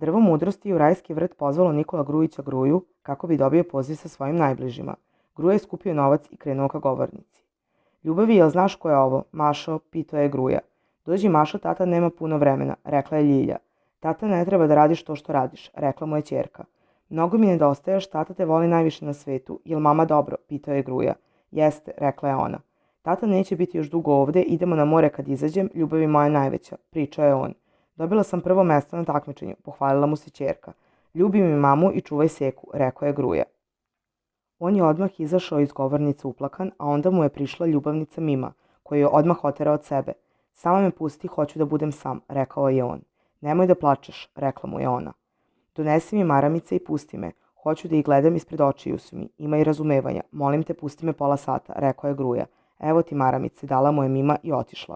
Drvo mudrosti je u rajski vrt pozvalo Nikola Grujića Gruju kako bi dobio poziv sa svojim najbližima. Gruja je skupio novac i krenuo ka govornici. Ljubavi, jel znaš ko je ovo, Mašo, pitao je Gruja. Dođi Mašo, tata nema puno vremena, rekla je Ljilja. Tata, ne treba da radiš to što radiš, rekla mu je ćerka. Mnogo mi nedostaješ, tata te voli najviše na svetu, jel mama dobro, pitao je Gruja. Jeste, rekla je ona. Tata neće biti još dugo ovde, idemo na more kad izađem, ljubavi moja najveća, pričao je on. Dobila sam prvo mesto na takmičenju, pohvalila mu se ćerka. Ljubi mi mamu i čuvaj seku, rekao je Gruja. On je odmah izašao iz govornice uplakan, a onda mu je prišla ljubavnica Mima, koju je odmah oterao od sebe. Samo me pusti, hoću da budem sam, rekao je on. Nemoj da plačeš, rekla mu je ona. Donesi mi maramice i pusti me, hoću da ih gledam ispred očiju su mi, ima i razumevanja, molim te pusti me pola sata, rekao je Gruja. Evo ti maramice, dala mu je Mima i otišla.